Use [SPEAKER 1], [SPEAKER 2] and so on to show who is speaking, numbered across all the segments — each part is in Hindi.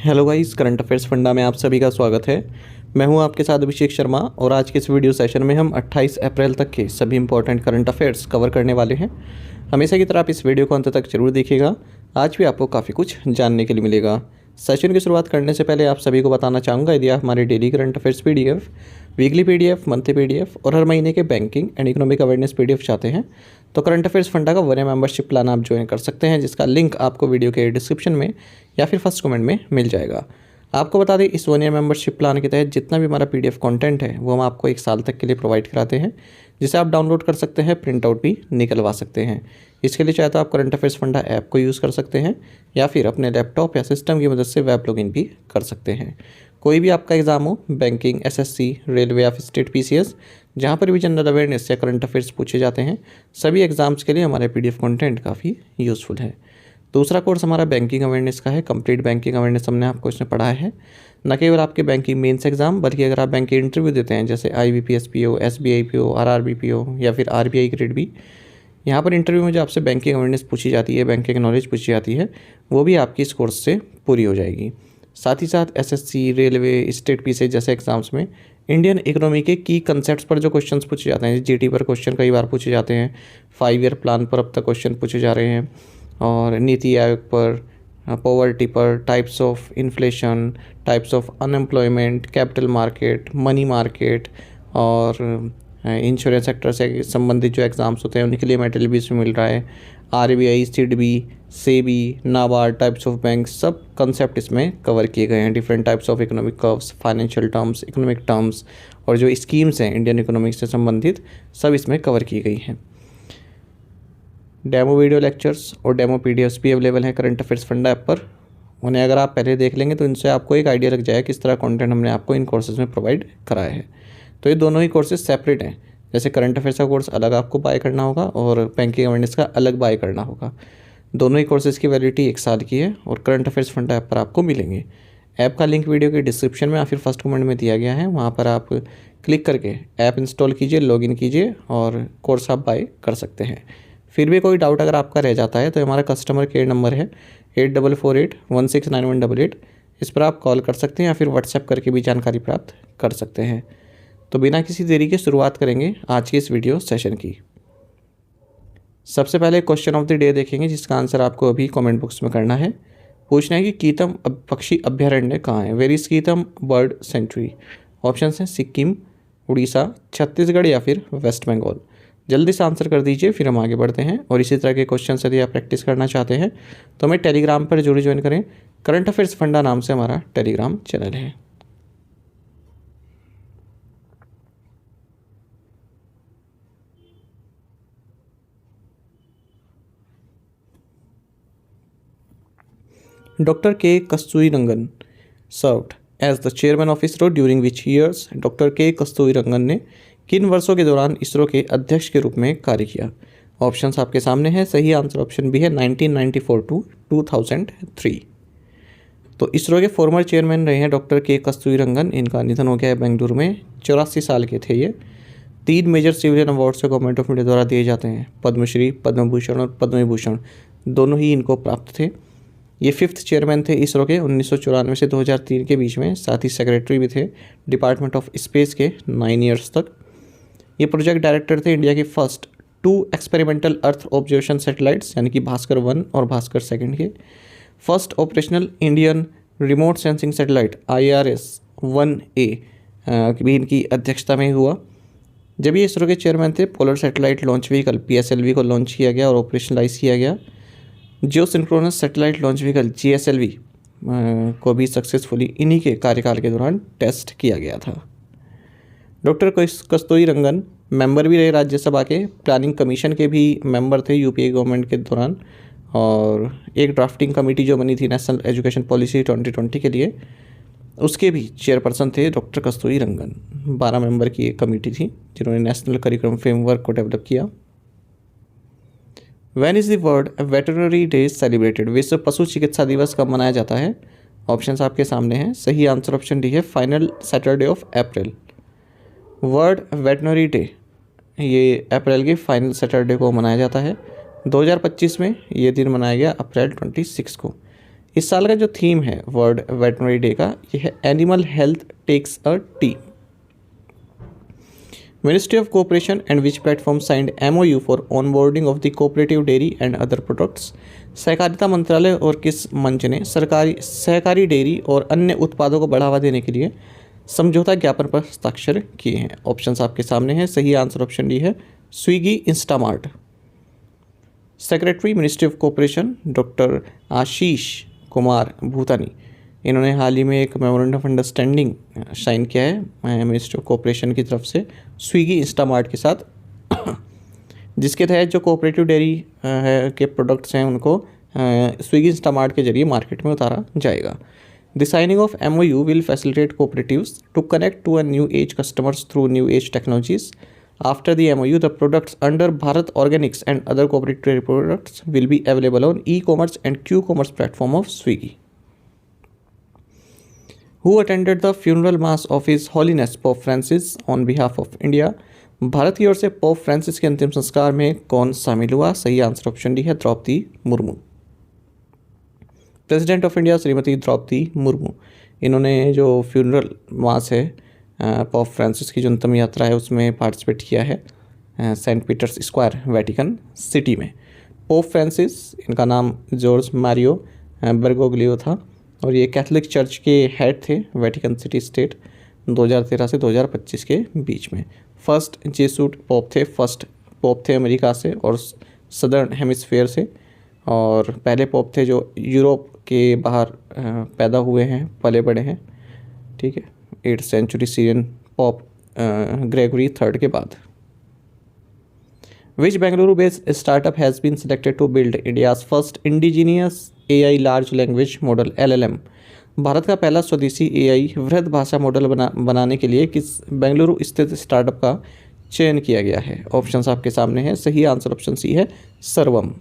[SPEAKER 1] Hello guys, current affairs funda में आप सभी का स्वागत है। मैं हूं आपके साथ अभिषेक शर्मा और आज के इस वीडियो सेशन में हम 28 अप्रैल तक के सभी इंपॉर्टेंट करंट अफेयर्स कवर करने वाले हैं। हमेशा की तरह आप इस वीडियो को अंत तक जरूर देखिएगा। आज भी आपको काफ़ी कुछ जानने के लिए मिलेगा। सेशन की शुरुआत करने से पहले आप सभी को बताना चाहूँगा, यदि आप हमारे daily current affairs PDF, weekly PDF, monthly PDF और हर महीने के banking and economic awareness PDF चाहते हैं तो करंट अफेयर्स फंडा का 1 ईयर मेंबरशिप प्लान आप ज्वाइन कर सकते हैं, जिसका लिंक आपको वीडियो के डिस्क्रिप्शन में या फिर फर्स्ट कमेंट में मिल जाएगा। आपको बता दें, इस 1 ईयर मेंबरशिप प्लान के तहत जितना भी हमारा पीडीएफ कंटेंट है वो हम आपको 1 साल तक के लिए प्रोवाइड कराते हैं, जिसे आप डाउनलोड कर सकते हैं, प्रिंट आउट भी निकलवा सकते हैं। इसके लिए चाहे तो आप करंट अफेयर्स फंडा ऐप को यूज़ कर सकते हैं या फिर अपने लैपटॉप या सिस्टम की मदद से वेब लॉगिन भी कर सकते हैं। कोई भी आपका एग्जाम हो, बैंकिंग, एसएससी, रेलवे या फिर स्टेट पीसीएस, जहाँ पर भी जनरल अवेयरनेस या करंट अफेयर्स पूछे जाते हैं, सभी एग्जाम्स के लिए हमारे पीडीएफ कंटेंट काफ़ी यूज़फुल है। दूसरा कोर्स हमारा बैंकिंग अवेयरनेस का है। कंप्लीट बैंकिंग अवेयरनेस हमने आपको इसमें पढ़ाया है। न केवल आपके बैंकिंग मेंस एग्जाम, बल्कि अगर आप बैंक के इंटरव्यू देते हैं, जैसे IBPS PO, SBI PO, RRB PO या फिर RBI ग्रेड बी, यहाँ पर इंटरव्यू में जो आपसे बैंकिंग अवेयरनेस पूछी जाती है, बैंकिंग नॉलेज पूछी जाती है, वो भी आपकी इस कोर्स से पूरी हो जाएगी। साथ ही साथ SSC, रेलवे, स्टेट पीसीएस जैसे एग्जाम्स में इंडियन इकोनॉमी के की कंसेप्ट्स पर जो क्वेश्चंस पूछे जाते हैं, जीटी पर क्वेश्चन कई बार पूछे जाते हैं, 5 ईयर प्लान पर अब तक क्वेश्चन पूछे जा रहे हैं, और नीति आयोग पर, पॉवर्टी पर, types of inflation, types of unemployment, capital market, money market और इंश्योरेंस सेक्टर से संबंधित जो एग्ज़ाम्स होते हैं उनके लिए मेटल भी इसमें मिल रहा है। RBI, SIDBI, SEBI, NABARD, types of bank, सब कंसेप्ट इसमें कवर किए गए हैं। Different types of economic curves, financial terms, economic terms और जो स्कीम्स हैं इंडियन इकोनॉमिक्स से संबंधित, सब इसमें कवर की गई हैं। डेमो वीडियो लेक्चर्स और डेमो पीडीएफ्स भी अवेलेबल हैं करंट अफेयर्स फंडा ऐप पर। उन्हें अगर आप पहले देख लेंगे तो इनसे आपको एक आइडिया लग जाएगा किस तरह कंटेंट हमने आपको इन कोर्सेज में प्रोवाइड कराया है। तो ये दोनों ही कोर्सेज सेपरेट हैं। जैसे करंट अफेयर्स का कोर्स अलग आपको बाय करना होगा और बैंकिंग अवेयरनेस का अलग बाय करना होगा। दोनों ही कोर्सेज़ की वैलिडिटी 1 साल की है और करंट अफेयर्स फंडा ऐप पर आपको मिलेंगे। ऐप का लिंक वीडियो के डिस्क्रिप्शन में या फिर फर्स्ट कमेंट में दिया गया है, वहाँ पर आप क्लिक करके ऐप इंस्टॉल कीजिए, लॉगिन कीजिए और कोर्स आप बाय कर सकते हैं। फिर भी कोई डाउट अगर आपका रह जाता है तो हमारा कस्टमर केयर नंबर है 8448169188। इस पर आप कॉल कर सकते हैं या फिर व्हाट्सएप करके भी जानकारी प्राप्त कर सकते हैं। तो बिना किसी देरी के शुरुआत करेंगे आज की इस वीडियो सेशन की। सबसे पहले क्वेश्चन ऑफ द डे देखेंगे, जिसका आंसर आपको अभी कमेंट बॉक्स में करना है। पूछना है कि कीतम पक्षी अभ्यारण्य कहाँ है, वेयर इज कीतम बर्ड सेंचुरी। ऑप्शन हैं सिक्किम, उड़ीसा, छत्तीसगढ़ या फिर वेस्ट बंगाल। जल्दी से आंसर कर दीजिए, फिर हम आगे बढ़ते हैं। और इसी तरह के क्वेश्चन यदि आप प्रैक्टिस करना चाहते हैं तो हमें टेलीग्राम पर जरूर ज्वाइन करें। करंट अफेयर्स फंडा नाम से हमारा टेलीग्राम चैनल है। Doctor K Kasturirangan served as the chairman of ISRO during which years. Doctor K Kasturirangan ने किन वर्षों के दौरान इसरो के अध्यक्ष के रूप में कार्य किया। ऑप्शंस आपके सामने हैं। सही आंसर ऑप्शन बी है 1994 टू 2003। तो इसरो के फॉर्मर चेयरमैन रहे हैं डॉक्टर के कस्तूरीरंगन। इनका निधन हो गया है बेंगलुरु में। 84 साल के थे ये। 3 major civilian awards government of India द्वारा दिए जाते हैं, पद्मश्री, पद्म भूषण और पद्म विभूषण, दोनों ही इनको प्राप्त थे। ये 5th चेयरमैन थे इसरो के 1994 से 2003 के बीच में। साथ ही सेक्रेटरी भी थे डिपार्टमेंट ऑफ स्पेस के 9 ईयर्स तक। ये प्रोजेक्ट डायरेक्टर थे इंडिया के first 2 experimental earth observation satellites, यानी कि भास्कर 1 और भास्कर 2 के। First operational Indian remote sensing satellite IRS-1A भी इनकी अध्यक्षता में हुआ। जब ये इसरो के चेयरमैन थे, polar satellite launch vehicle PSLV को लॉन्च किया गया और ऑपरेशनलाइज किया गया। Geosynchronous satellite launch vehicle GSLV को भी सक्सेसफुली इन्हीं के कार्यकाल के दौरान टेस्ट किया गया था। डॉक्टर कस्तूरीरंगन मेंबर भी रहे राज्यसभा के, प्लानिंग कमीशन के भी मेंबर थे UPA गवर्नमेंट के दौरान, और एक ड्राफ्टिंग कमेटी जो बनी थी नेशनल एजुकेशन पॉलिसी 2020 के लिए, उसके भी चेयरपर्सन थे डॉक्टर कस्तूरीरंगन। 12 मेंबर की एक कमेटी थी जिन्होंने नेशनल करिकुलम फ्रेमवर्क को डेवलप किया। When is the world veterinary day celebrated? विश्व पशु चिकित्सा दिवस कब मनाया जाता है। ऑप्शंस आपके सामने हैं। सही आंसर ऑप्शन डी है final Saturday of April. World veterinary day ये अप्रैल के फाइनल सैटरडे को मनाया जाता है। 2025 में ये दिन मनाया गया अप्रैल 26 को। इस साल का जो थीम है वर्ल्ड वेटनरी डे का, ये है animal health takes a team. Ministry of Cooperation and which platform signed MOU for onboarding of the cooperative dairy and other products? सहकारिता मंत्रालय और किस मंच ने सरकारी सहकारी डेयरी और अन्य उत्पादों को बढ़ावा देने के लिए समझौता ज्ञापन पर हस्ताक्षर किए हैं? ऑप्शंस आपके सामने हैं। सही आंसर ऑप्शन डी है Swiggy Instamart. Secretary ministry of cooperation doctor Ashish Kumar Bhutani, इन्होंने हाल ही में एक मेमोरेंडम ऑफ अंडरस्टैंडिंग साइन किया है मिनिस्ट्री ऑफ कोऑपरेशन की तरफ से स्विगी इंस्टामार्ट के साथ, जिसके तहत जो कोऑपरेटिव डेयरी के प्रोडक्ट्स हैं उनको स्विगी इंस्टामार्ट के जरिए मार्केट में उतारा जाएगा। The signing of MOU will facilitate cooperatives to connect to a new age customers through new age technologies. After the MOU, the products under Bharat Organics and other cooperative dairy products will be available on e-commerce and Q-commerce platform of Swiggy. Who attended the funeral mass of His Holiness Pope Francis on behalf of India? Bharat की ओर से पोप फ्रांसिस के अंतिम संस्कार में कौन शामिल हुआ? सही आंसर ऑप्शन डी है Droupadi Murmu. President of India Shrimati Droupadi Murmu, इन्होंने जो फ्यूनरल मास है पोप फ्रांसिस की जो अंतिम यात्रा है उसमें पार्टिसिपेट किया है Saint Peter's Square Vatican City में। पोप फ्रांसिस, इनका नाम जॉर्ज मारियो बर्गोग्लियो था और ये कैथोलिक चर्च के हेड थे वेटिकन सिटी स्टेट 2013 से 2025 के बीच में। फर्स्ट जेसूट पोप थे, फर्स्ट पोप थे अमेरिका से और सदर्न हेमिस्फेयर से, और पहले पोप थे जो यूरोप के बाहर पैदा हुए हैं, पले बड़े हैं। ठीक है, 8th century Syrian pope Gregory third के बाद। Which Bengaluru based startup has been selected to build India's first indigenous AI large language model LLM? Bharat का पहला स्वदेशी AI वृहद भाषा मॉडल बनाने के लिए किस बेंगलुरु स्थित स्टार्टअप का चयन किया गया है? ऑप्शंस आपके सामने हैं। सही आंसर ऑप्शन सी है सर्वम।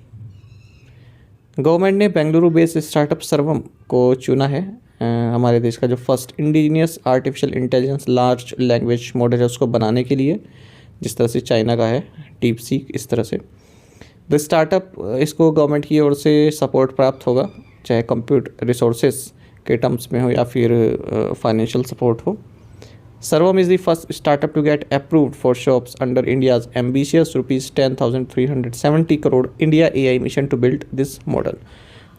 [SPEAKER 1] गवर्नमेंट ने बेंगलुरु बेस्ड स्टार्टअप सर्वम को चुना है हमारे देश का जो first indigenous artificial intelligence large language model है उसको बनाने के लिए, जिस तरह से चाइना का है डीप सीक, इस तरह से द स्टार्टअप इसको गवर्नमेंट की ओर से सपोर्ट प्राप्त होगा, चाहे कंप्यूट रिसोर्सेज के टर्म्स में हो या फिर फाइनेंशियल सपोर्ट हो। Sarvam is the first startup to get approved for shops under India's ambitious ₹10,370 crore India AI mission to build this model.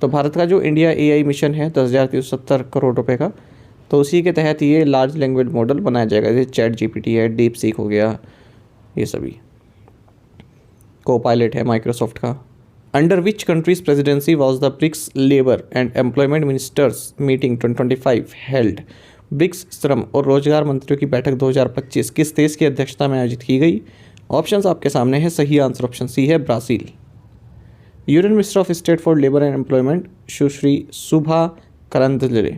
[SPEAKER 1] तो भारत का जो इंडिया AI मिशन है 10,370 करोड़ रुपए का, तो उसी के तहत ये लार्ज लैंग्वेज मॉडल बनाया जाएगा, जैसे चैट GPT है, डीप सीक हो गया, ये सभी। कोपायलट है माइक्रोसॉफ्ट का। Under which country's presidency was the BRICS labour and employment ministers meeting 2025 held? BRICS श्रम और रोजगार मंत्रियों की बैठक 2025 किस देश की अध्यक्षता में आयोजित की गई? ऑप्शंस आपके सामने है। सही आंसर ऑप्शन सी है Brazil. Union minister of state for labour and employment Sushri Subha Karandlaje,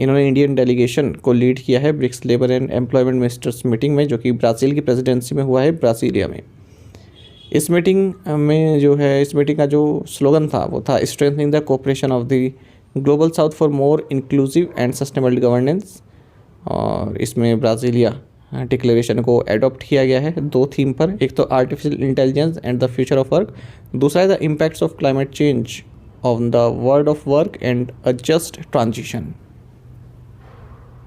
[SPEAKER 1] इन्होंने इंडियन डेलीगेशन को लीड किया है BRICS labour and employment ministers meeting में, जो कि ब्राज़ील की प्रेसिडेंसी में हुआ है ब्राज़ीलिया में। इस मीटिंग में जो है, इस मीटिंग का जो स्लोगन था वो था strengthening the cooperation of the global south for more inclusive and sustainable governance, और इसमें ब्राज़ीलिया डिक्लेरेशन को एडॉप्ट किया गया है 2 थीम पर। एक तो artificial intelligence and the future of work, दूसरा है the impacts of climate change on the world of work and a just transition.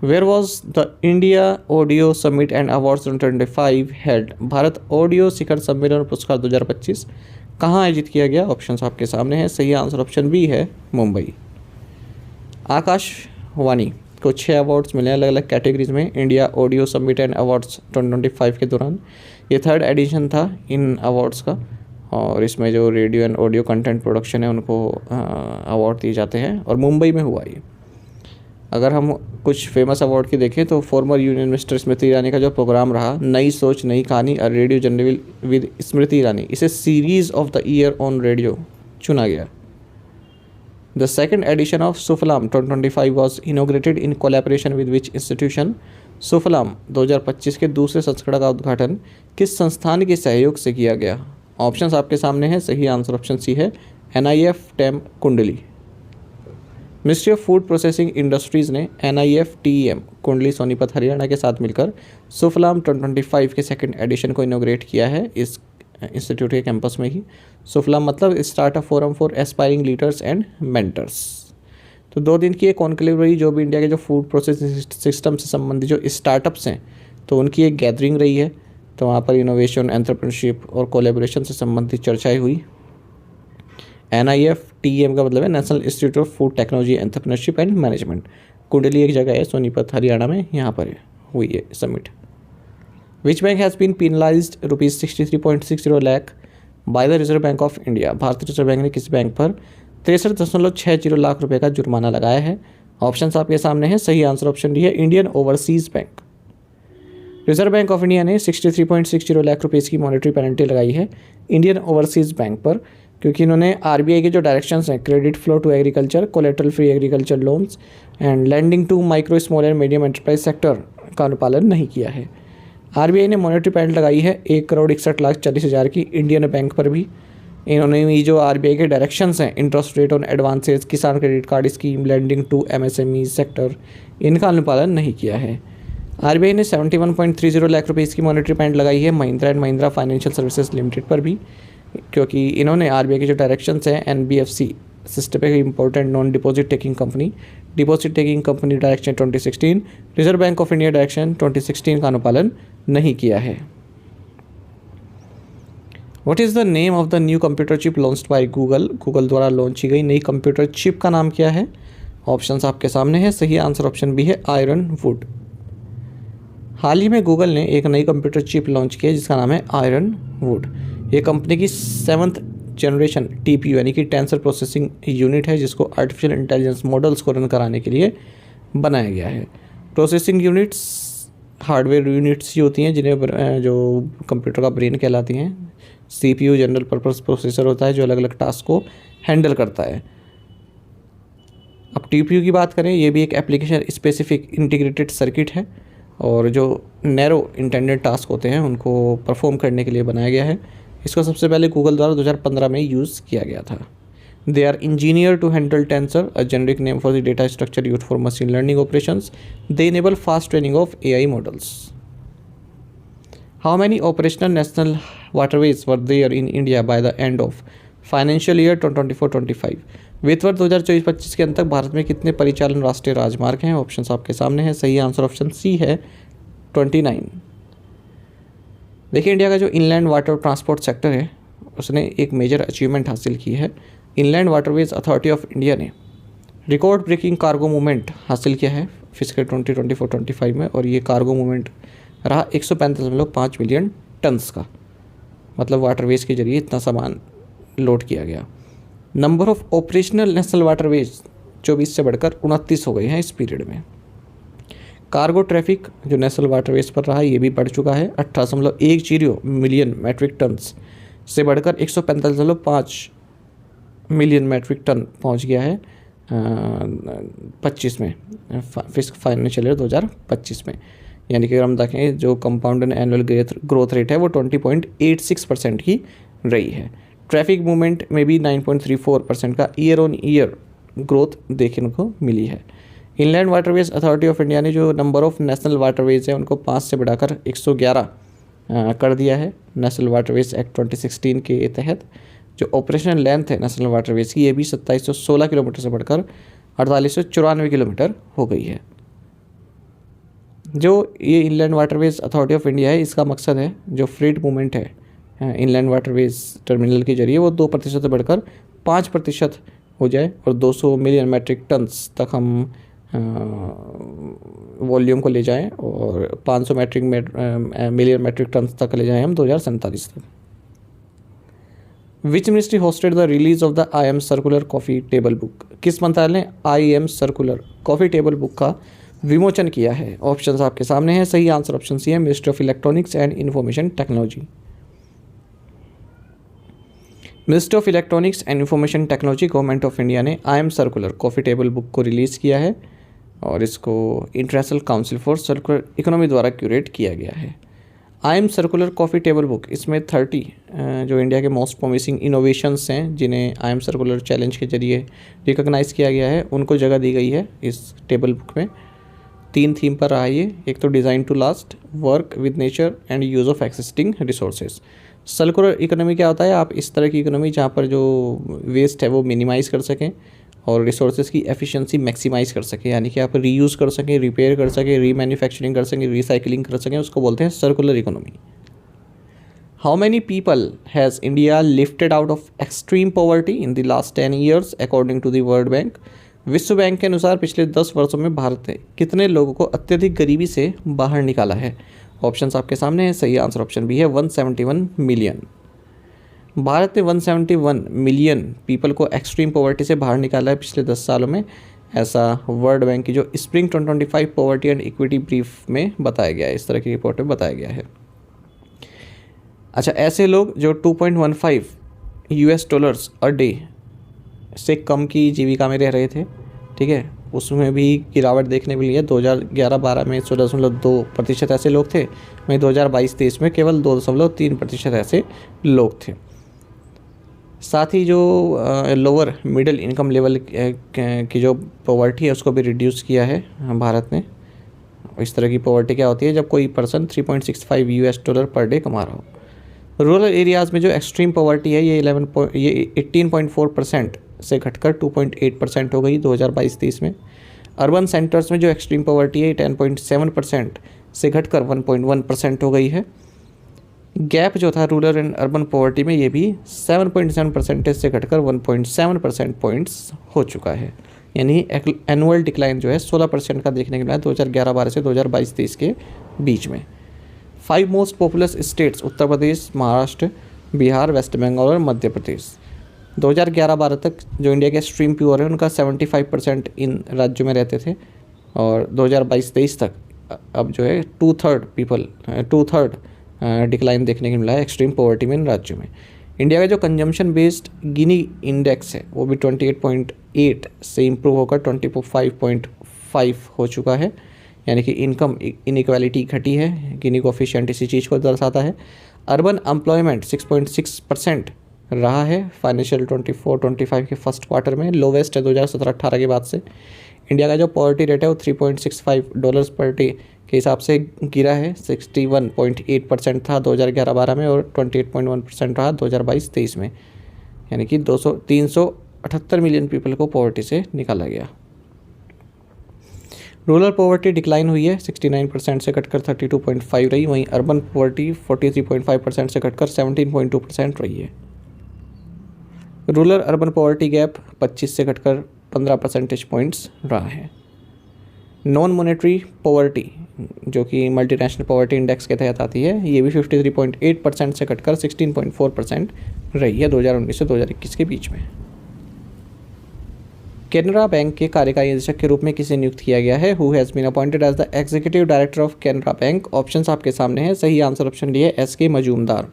[SPEAKER 1] Where was the India audio summit and awards 2025 held? भारत ऑडियो शिखर सम्मेलन और पुरस्कार 2025 कहाँ आयोजित किया गया? ऑप्शंस आपके सामने हैं। सही आंसर ऑप्शन बी है मुंबई। आकाशवाणी को 6 अवार्ड्स मिले अलग अलग कैटेगरीज में India audio summit and awards 2025 के दौरान। ये 3rd एडिशन था इन अवार्ड्स का, और इसमें जो radio and audio content production है उनको अवार्ड दिए जाते हैं, और मुंबई में हुआ ये। अगर हम कुछ फेमस अवार्ड की देखें तो former union minister Smriti Irani का जो प्रोग्राम रहा नई सोच नई कहानी और radio journal with Smriti Irani, इसे series of the year on radio चुना गया। The second edition of Sufalam 2025 was inaugurated in collaboration with which institution? Sufalam 2025 के दूसरे संस्करण का उद्घाटन किस संस्थान के सहयोग से किया गया? ऑप्शंस आपके सामने हैं। सही आंसर ऑप्शन सी है NIF टेम कुंडली। Ministry of food processing industries ने NIF TEM कुंडली सोनीपत हरियाणा के साथ मिलकर सुफलाम 2025 के 2nd एडिशन को इनोग्रेट किया है इस इंस्टीट्यूट के कैंपस में ही। सुफलाम मतलब startup forum for aspiring leaders and mentors. तो 2 दिन की एक कॉन्क्लेव रही, जो भी इंडिया के जो फूड प्रोसेसिंग सिस्टम से संबंधित जो स्टार्टअप्स हैं तो उनकी एक गैदरिंग रही है। तो वहाँ पर इनोवेशन, एंटरप्रेन्योरशिप और कोलैबोरेशन से संबंधित चर्चाएँ हुई। NIFTEM का मतलब है national institute of food technology, entrepreneurship and management. कुंडली एक जगह है सोनीपत हरियाणा में, यहाँ पर हुई है summit. Which bank has been penalised ₹63.60 lakh by the Reserve Bank of India. Bharatiya Reserve Bank ने किस बैंक पर 63.60 लाख रुपए का जुर्माना लगाया है। ऑप्शन आपके सामने है, सही आंसर ऑप्शन डी है Indian overseas bank. Reserve Bank of India ने 63.60 लाख रुपए की मॉनेटरी पेनल्टी लगाई है इंडियन ओवरसीज बैंक पर, क्योंकि इन्होंने RBI के जो डायरेक्शंस हैं, credit flow to agriculture, collateral free agriculture loans and lending to micro small and medium enterprise sector का अनुपालन नहीं किया है। RBI ने मॉनेटरी पेनल्टी लगाई है 1,61,40,000 की इंडियन बैंक पर भी। इन्होंने ये जो RBI के डायरेक्शंस हैं, interest rate on advances, Kisan credit card scheme, lending to MSME sector, इनका अनुपालन नहीं किया है। RBI ने 71.30 लाख रुपए की मॉनेटरी पेनल्टी लगाई है Mahindra and Mahindra financial services limited पर भी, क्योंकि इन्होंने RBI के जो डायरेक्शंस हैं NBFC system important non deposit taking company, deposit taking company direction 2016, reserve Bank of India direction 2016 का अनुपालन नहीं किया है। What is the name of the new computer chip launched by Google. Google द्वारा लॉन्च की गई नई कंप्यूटर चिप का नाम क्या है। ऑप्शंस आपके सामने है, सही आंसर ऑप्शन बी है आयरन वुड। हाल ही में गूगल ने एक नई कंप्यूटर चिप लॉन्च की है जिसका नाम है आयरन वुड। ये कंपनी की 7th जनरेशन TPU यानी कि टेंसर प्रोसेसिंग यूनिट है, जिसको आर्टिफिशियल इंटेलिजेंस मॉडल्स को रन कराने के लिए बनाया गया है। प्रोसेसिंग यूनिट्स हार्डवेयर यूनिट्स ही होती हैं जिन्हें जो कंप्यूटर का ब्रेन कहलाती हैं। CPU जनरल पर्पस प्रोसेसर होता है जो अलग अलग टास्क को हैंडल करता है। अब TPU की बात करें, ये भी एक एप्लीकेशन स्पेसिफिक इंटीग्रेटेड सर्किट है और जो नैरो इंटेंडेड टास्क होते हैं उनको परफॉर्म करने के लिए बनाया गया है। इसको सबसे पहले गूगल द्वारा 2015 में यूज़ किया गया था। They are engineer to handle tensor, a generic name for the data structure used for machine learning operations. They enable fast training of AI models. How many operational national waterways were there in India by the end of financial year 2024-25। वित्त वर्ष 2024-25 के अंत तक भारत में कितने परिचालन राष्ट्रीय राजमार्ग हैं। ऑप्शन आपके सामने हैं, सही आंसर ऑप्शन सी है 29। देखिए, इंडिया का जो इनलैंड वाटर ट्रांसपोर्ट सेक्टर है उसने एक मेजर अचीवमेंट हासिल की है। Inland waterways authority of India ने रिकॉर्ड ब्रेकिंग कार्गो मूवमेंट हासिल किया है फिजिकल 2024-25 में, और ये कार्गो मूवमेंट रहा 135.5 मिलियन टन्स का। मतलब वाटरवेज के जरिए इतना सामान लोड किया गया। Number of operational national waterways 24 से बढ़कर 29 हो गए हैं इस पीरियड में। कार्गो ट्रैफिक जो नेशनल वाटरवेज पर रहा ये भी बढ़ चुका है, 18.10 मिलियन मैट्रिक टन्स से बढ़कर 145.5 मिलियन मैट्रिक टन पहुंच गया है 25 में, फाइनेंशियल ईयर 2025 में। यानी कि अगर हम देखें जो कंपाउंड एनुअल ग्रोथ रेट है वो 20.86% की रही है। ट्रैफिक मूवमेंट में भी 9.34% का ईयर ऑन ईयर ग्रोथ देखने को मिली है। Inland waterways authority of India ने जो नंबर ऑफ नेशनल वाटरवेज है उनको 5 से बढ़ाकर 111 कर दिया है नेशनल वाटरवेज एक्ट 2016 के तहत। जो ऑपरेशनल लेंथ है नेशनल वाटरवेज की ये भी 2716 किलोमीटर से बढ़कर 4894 किलोमीटर हो गई है। जो ये inland waterways authority of India है इसका मकसद है जो फ्रेट मूवमेंट है इनलैंड वाटरवेज टर्मिनल के जरिए वो 2% से बढ़कर 5% हो जाए और 200 मिलियन मैट्रिक टन्स तक हम वॉल्यूम को ले जाएं और 500 मिलियन मैट्रिक टन्स तक ले जाएं हम 2047 तक। Which ministry hosted the release of the IM circular coffee table book. किस मंत्रालय ने IM circular coffee table book का विमोचन किया है। ऑप्शंस आपके सामने हैं, सही आंसर ऑप्शन सी है ministry of electronics and information technology. Ministry of electronics and information technology government of India ने IM circular coffee table book को रिलीज़ किया है और इसको international council for circular economy द्वारा क्यूरेट किया गया है। IM circular coffee table book इसमें 30 जो इंडिया के मोस्ट प्रॉमिसिंग इनोवेशंस हैं जिन्हें IM सर्कुलर चैलेंज के जरिए रिकॉग्नाइज़ किया गया है उनको जगह दी गई है इस टेबल बुक में। 3 थीम पर रहा ये, एक तो design to last, work with nature and use of existing resources. Circular economy क्या होता है, आप इस तरह की इकोनॉमी जहाँ पर जो वेस्ट है वो मिनिमाइज़ कर सकें और रिसोर्सेज की एफिशिएंसी मैक्सिमाइज़ कर सके, यानी कि आप रीयूज़ कर सकें, रिपेयर कर सकें, रीमैन्युफैक्चरिंग कर सकें, रिसाइकलिंग कर सकें, उसको बोलते हैं circular economy. How many people has India lifted out of extreme poverty in the last 10 years according to the World Bank. विश्व बैंक के अनुसार पिछले 10 वर्षों में भारत ने कितने लोगों को अत्यधिक गरीबी से बाहर निकाला है? ऑप्शंस आपके सामने हैं। सही आंसर ऑप्शन बी है 171 मिलियन। भारत ने 171 मिलियन पीपल को एक्सट्रीम पॉवर्टी से बाहर निकाला है पिछले 10 सालों में, ऐसा वर्ल्ड बैंक की जो spring 2025 poverty and equity brief में बताया गया है, इस तरह की रिपोर्ट में बताया गया है। अच्छा, ऐसे लोग जो 2.15 यूएस डॉलर्स अ डे से कम की जीविका में रह रहे थे, ठीक है, उसमें भी गिरावट देखने मिली है। 2011-12 में 16.2% ऐसे लोग थे, वहीं 2022-23 में केवल 2.3% ऐसे लोग थे। साथ ही जो लोअर मिडिल इनकम लेवल की जो पॉवर्टी है उसको भी रिड्यूस किया है भारत ने। इस तरह की पॉवर्टी क्या होती है? जब कोई person 3.65 US dollar per day कमा रहा हो। रूरल एरियाज़ में जो एक्सट्रीम पॉवर्टी है ये 18.4% से घटकर 2.8% हो गई 2022-23 में। अर्बन सेंटर्स में जो एक्सट्रीम पॉवर्टी है 10.7% से घटकर 1.1% हो गई है। गैप जो था रूरल एंड अर्बन पॉवर्टी में ये भी 7.7% से घटकर 1.7% पॉइंट्स हो चुका है, यानी एनुअल डिक्लाइन जो है 16% का देखने को मिला है 2011-12 से 2022-23 के बीच में। 5 most populous states Uttar Pradesh, Maharashtra, Bihar, waste Bengal और मध्य प्रदेश। 2011-12 तक जो इंडिया के एक्सट्रीम प्योर है उनका 75% इन राज्यों में रहते थे, और 2022-23 तक अब जो है 2/3 डिक्लाइन देखने को मिला है एक्सट्रीम पॉवर्टी में इन राज्यों में। इंडिया का जो कंजम्पशन बेस्ड गिनी इंडेक्स है वो भी 28.8 से इम्प्रूव होकर 25.5 हो चुका है, यानी कि इनकम इनइक्वालिटी घटी है। गिनी कोफिशिएंट इसी चीज़ को दर्शाता है। अर्बन एम्प्लॉयमेंट 6.6% रहा है फाइनेंशियल 24-25 के फर्स्ट क्वार्टर में, लोवेस्ट है 2017-18 के बाद से। इंडिया का जो पॉवर्टी रेट है वो 3.65 डॉलर्स पर डे के हिसाब से गिरा है। 61.8% था 2011-12 में और 28.1% रहा 2022-23 में, यानी कि 378 मिलियन पीपल को पॉवर्टी से निकाला गया। रूरल पॉवर्टी डिक्लाइन हुई है, 69% से घटकर 32.5 रही, वहीं अर्बन पॉवर्टी 43.5% से घटकर 17.2% रही है। रूरल अर्बन पॉवर्टी गैप 25 से घटकर 15 परसेंटेज पॉइंट्स रहा है। नॉन मॉनेटरी पॉवर्टी जो कि मल्टीनेशनल पॉवर्टी इंडेक्स के तहत आती है, ये भी 53.8% से घटकर 16.4% रही है 2019 से 2021 के बीच में। केनरा बैंक के कार्यकारी निदेशक के रूप में किसे नियुक्त किया गया है? Who has been appointed as the executive director of Canara bank. Options आपके सामने हैं। सही आंसर ऑप्शन डी है एस.के. मजूमदार।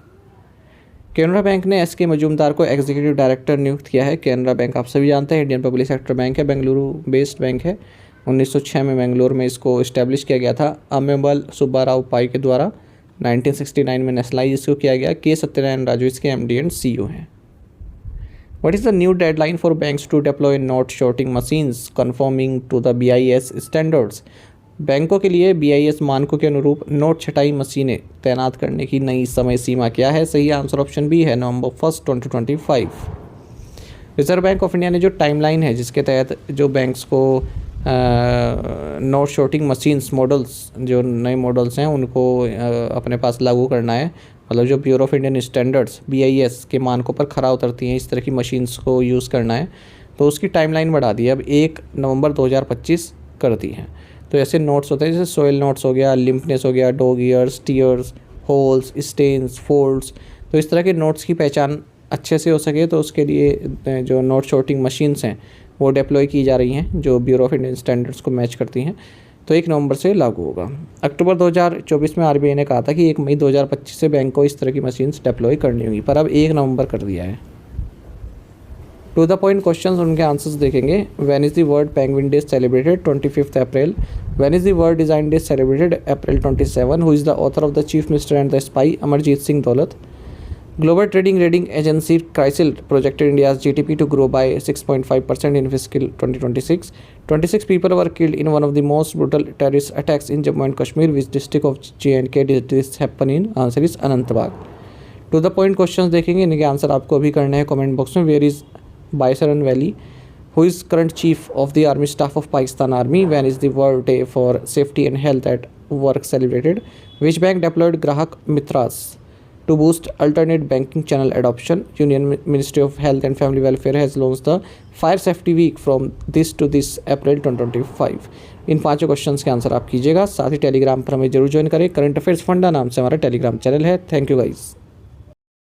[SPEAKER 1] केनरा बैंक ने एस.के. मजूमदार को एग्जीक्यूटिव डायरेक्टर नियुक्त किया है। केनरा बैंक आप सभी जानते हैं इंडियन पब्लिक सेक्टर बैंक है, बेंगलुरु बेस्ड बैंक है। 1906 में बेंगलुरु में इसको इस्टेब्लिश किया गया था अम्मेबल सुब्बाराव पाई के द्वारा। 1969 में नेशनलाइज इसको किया गया। के सत्यनारायण राजू इसके एमडी एंड सीईओ हैं। What is the new deadline for banks to deploy note sorting machines conforming to the BIS standards? बैंकों के लिए BIS मानकों के अनुरूप नोट छटाई मशीनें तैनात करने की नई समय सीमा क्या है? सही आंसर ऑप्शन बी है नवंबर 1, 2025। रिजर्व बैंक ऑफ इंडिया ने जो टाइमलाइन है जिसके तहत जो बैंक्स को नोट शॉर्टिंग मशीन्स मॉडल्स जो नए मॉडल्स हैं उनको अपने पास लागू करना है, मतलब जो bureau of Indian standards BIS के मानकों पर खरा उतरती हैं इस तरह की मशीन्स को यूज़ करना है, तो उसकी टाइमलाइन बढ़ा दी है, अब 1 नवंबर 2025 कर दी है। तो ऐसे नोट्स होते हैं जैसे सोयल नोट्स हो गया, लिम्पनेस हो गया, dog ears, tears, holes, stains, folds, तो इस तरह के नोट्स की पहचान अच्छे से हो सके तो उसके लिए जो नोट शॉर्टिंग मशीन्स हैं वो डिप्लॉय की जा रही हैं जो ब्यूरो ऑफ इंडियन स्टैंडर्ड्स को मैच करती हैं, तो 1 नवंबर से लागू होगा। अक्टूबर 2024 में RBI ने कहा था कि 1 मई 2025 से बैंक को इस तरह की मशीन्स डिप्लॉय करनी होगी, पर अब 1 नवंबर कर दिया है। टू द पॉइंट क्वेश्चंस, उनके आंसर्स देखेंगे। When is the world penguin day celebrated? 25 April. When is the world design day celebrated? April 27। Who is the author of the chief minister and the spy? Amarjeet Singh दौलत। Global Trading Rating Agency CRISIL projected India's GDP to grow by 6.5% in fiscal 2026. 26 people were killed in one of the most brutal terrorist attacks in Jammu and Kashmir. Which district of J&K did this happen in? Answer is Anantnag. To the point questions देखेंगे, इनके आंसर आपको अभी करने हैं कमेंट बॉक्स में। Where is Baisaran valley? Who is current chief of the army staff of Pakistan Army? When is the World Day for Safety and Health at Work celebrated? Which bank deployed Grahak Mitras to boost alternate banking channel adoption? Union Ministry of Health and Family Welfare has launched the Fire Safety Week from this to this April 2025. इन पांचों क्वेश्चंस के आंसर आप कीजिएगा। साथ ही टेलीग्राम पर हमें जरूर ज्वाइन करें। करंट अफेयर्स फंडा नाम से हमारा टेलीग्राम चैनल है। Thank you guys.